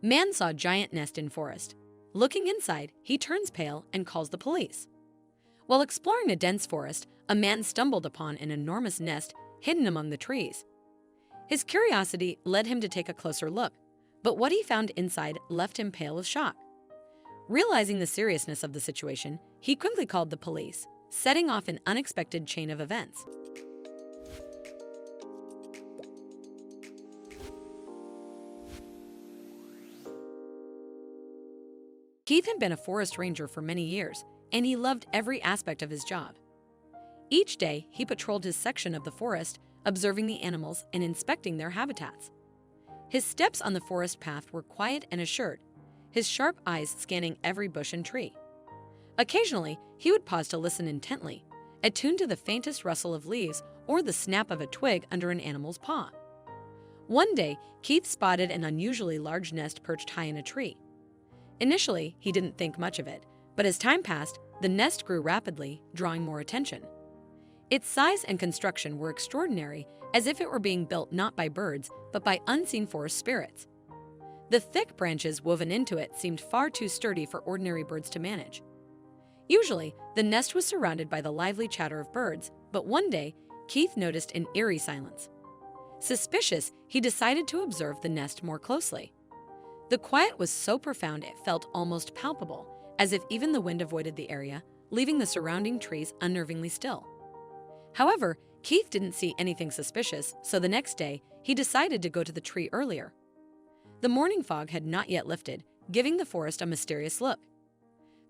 Man saw giant nest in forest. Looking inside, he turns pale and calls the police. While exploring a dense forest, a man stumbled upon an enormous nest hidden among the trees. His curiosity led him to take a closer look, but what he found inside left him pale with shock. Realizing the seriousness of the situation, he quickly called the police, setting off an unexpected chain of events. Keith had been a forest ranger for many years, and he loved every aspect of his job. Each day, he patrolled his section of the forest, observing the animals and inspecting their habitats. His steps on the forest path were quiet and assured, his sharp eyes scanning every bush and tree. Occasionally, he would pause to listen intently, attuned to the faintest rustle of leaves or the snap of a twig under an animal's paw. One day, Keith spotted an unusually large nest perched high in a tree. Initially, he didn't think much of it, but as time passed, the nest grew rapidly, drawing more attention. Its size and construction were extraordinary, as if it were being built not by birds, but by unseen forest spirits. The thick branches woven into it seemed far too sturdy for ordinary birds to manage. Usually, the nest was surrounded by the lively chatter of birds, but one day, Keith noticed an eerie silence. Suspicious, he decided to observe the nest more closely. The quiet was so profound it felt almost palpable, as if even the wind avoided the area, leaving the surrounding trees unnervingly still. However, Keith didn't see anything suspicious, so the next day, he decided to go to the tree earlier. The morning fog had not yet lifted, giving the forest a mysterious look.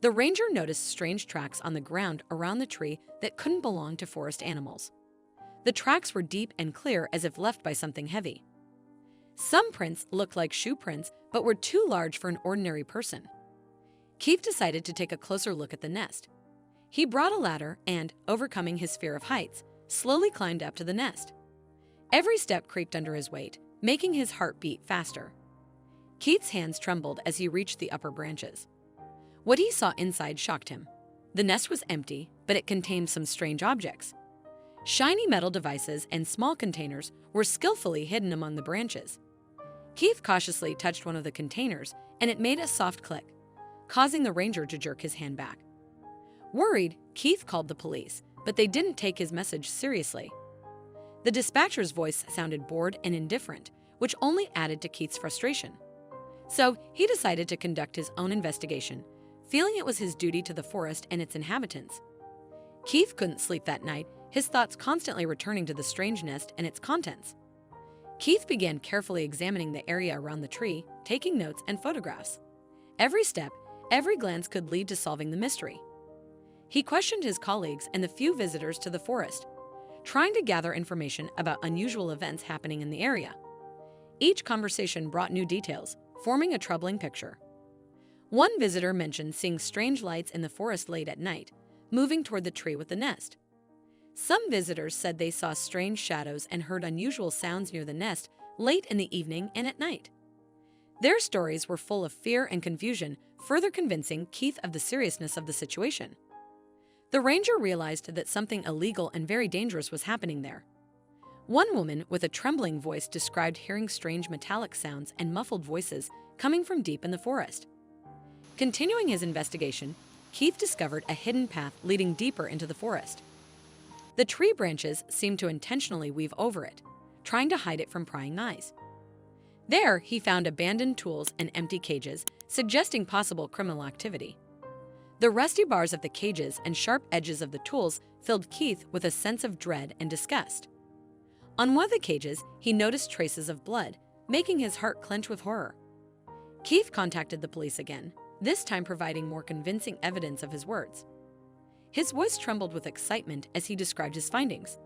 The ranger noticed strange tracks on the ground around the tree that couldn't belong to forest animals. The tracks were deep and clear, as if left by something heavy. Some prints looked like shoe prints, but were too large for an ordinary person. Keith decided to take a closer look at the nest. He brought a ladder and, overcoming his fear of heights, slowly climbed up to the nest. Every step creaked under his weight, making his heart beat faster. Keith's hands trembled as he reached the upper branches. What he saw inside shocked him. The nest was empty, but it contained some strange objects. Shiny metal devices and small containers were skillfully hidden among the branches. Keith cautiously touched one of the containers, and it made a soft click, causing the ranger to jerk his hand back. Worried, Keith called the police, but they didn't take his message seriously. The dispatcher's voice sounded bored and indifferent, which only added to Keith's frustration. So he decided to conduct his own investigation, feeling it was his duty to the forest and its inhabitants. Keith couldn't sleep that night, his thoughts constantly returning to the strange nest and its contents. Keith began carefully examining the area around the tree, taking notes and photographs. Every step, every glance could lead to solving the mystery. He questioned his colleagues and the few visitors to the forest, trying to gather information about unusual events happening in the area. Each conversation brought new details, forming a troubling picture. One visitor mentioned seeing strange lights in the forest late at night, moving toward the tree with the nest. Some visitors said they saw strange shadows and heard unusual sounds near the nest late in the evening and at night. Their stories were full of fear and confusion, further convincing Keith of the seriousness of the situation. The ranger realized that something illegal and very dangerous was happening there. One woman with a trembling voice described hearing strange metallic sounds and muffled voices coming from deep in the forest. Continuing his investigation, Keith discovered a hidden path leading deeper into the forest. The tree branches seemed to intentionally weave over it, trying to hide it from prying eyes. There, he found abandoned tools and empty cages, suggesting possible criminal activity. The rusty bars of the cages and sharp edges of the tools filled Keith with a sense of dread and disgust. On one of the cages, he noticed traces of blood, making his heart clench with horror. Keith contacted the police again, this time providing more convincing evidence of his words. His voice trembled with excitement as he described his findings.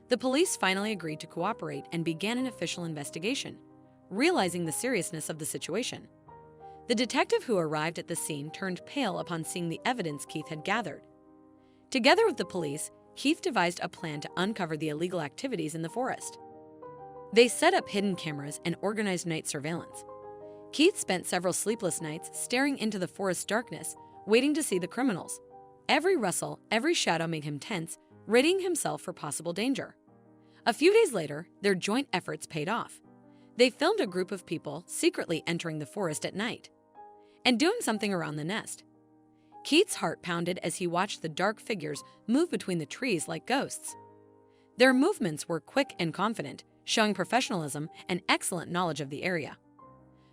The police finally agreed to cooperate and began an official investigation, realizing the seriousness of the situation. The detective who arrived at the scene turned pale upon seeing the evidence Keith had gathered. Together with the police, Keith devised a plan to uncover the illegal activities in the forest. They set up hidden cameras and organized night surveillance. Keith spent several sleepless nights staring into the forest's darkness, waiting to see the criminals. Every rustle, every shadow made him tense, readying himself for possible danger. A few days later, their joint efforts paid off. They filmed a group of people secretly entering the forest at night and doing something around the nest. Keith's heart pounded as he watched the dark figures move between the trees like ghosts. Their movements were quick and confident, showing professionalism and excellent knowledge of the area.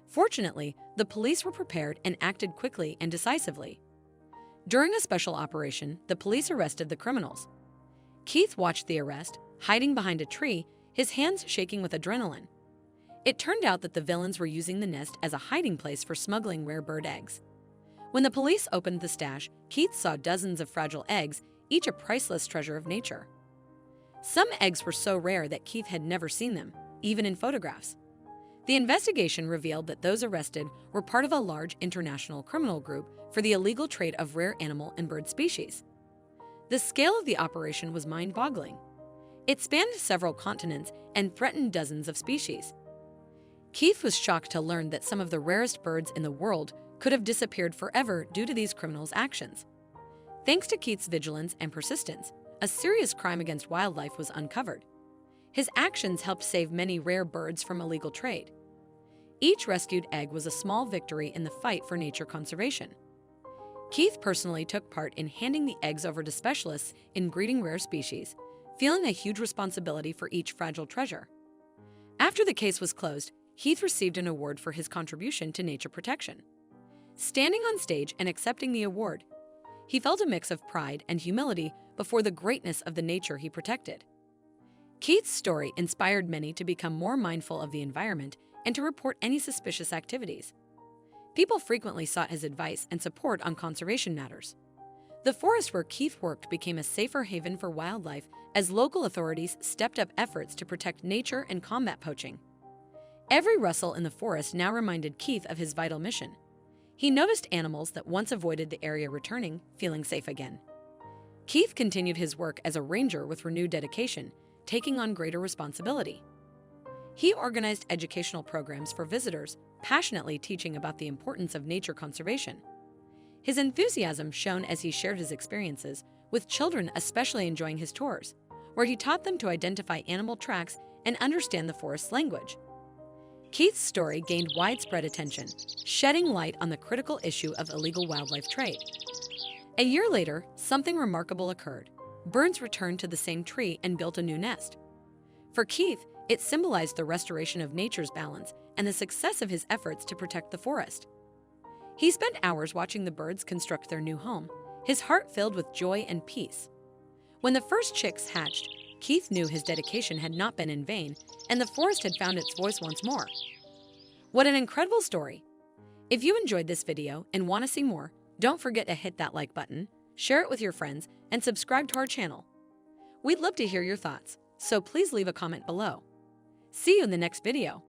Fortunately, the police were prepared and acted quickly and decisively. During a special operation, the police arrested the criminals. Keith watched the arrest, hiding behind a tree, his hands shaking with adrenaline. It turned out that the villains were using the nest as a hiding place for smuggling rare bird eggs. When the police opened the stash, Keith saw dozens of fragile eggs, each a priceless treasure of nature. Some eggs were so rare that Keith had never seen them, even in photographs. The investigation revealed that those arrested were part of a large international criminal group for the illegal trade of rare animal and bird species. The scale of the operation was mind-boggling. It spanned several continents and threatened dozens of species. Keith was shocked to learn that some of the rarest birds in the world could have disappeared forever due to these criminals' actions. Thanks to Keith's vigilance and persistence, a serious crime against wildlife was uncovered. His actions helped save many rare birds from illegal trade. Each rescued egg was a small victory in the fight for nature conservation. Keith personally took part in handing the eggs over to specialists in breeding rare species, feeling a huge responsibility for each fragile treasure. After the case was closed, Keith received an award for his contribution to nature protection. Standing on stage and accepting the award, he felt a mix of pride and humility before the greatness of the nature he protected. Keith's story inspired many to become more mindful of the environment and to report any suspicious activities. People frequently sought his advice and support on conservation matters. The forest where Keith worked became a safer haven for wildlife as local authorities stepped up efforts to protect nature and combat poaching. Every rustle in the forest now reminded Keith of his vital mission. He noticed animals that once avoided the area returning, feeling safe again. Keith continued his work as a ranger with renewed dedication, taking on greater responsibility. He organized educational programs for visitors, passionately teaching about the importance of nature conservation. His enthusiasm shone as he shared his experiences, with children especially enjoying his tours, where he taught them to identify animal tracks and understand the forest's language. Keith's story gained widespread attention, shedding light on the critical issue of illegal wildlife trade. A year later, something remarkable occurred. Birds returned to the same tree and built a new nest. For Keith, it symbolized the restoration of nature's balance and the success of his efforts to protect the forest. He spent hours watching the birds construct their new home, his heart filled with joy and peace. When the first chicks hatched, Keith knew his dedication had not been in vain, and the forest had found its voice once more. What an incredible story! If you enjoyed this video and want to see more, don't forget to hit that like button, share it with your friends, and subscribe to our channel. We'd love to hear your thoughts, so please leave a comment below. See you in the next video.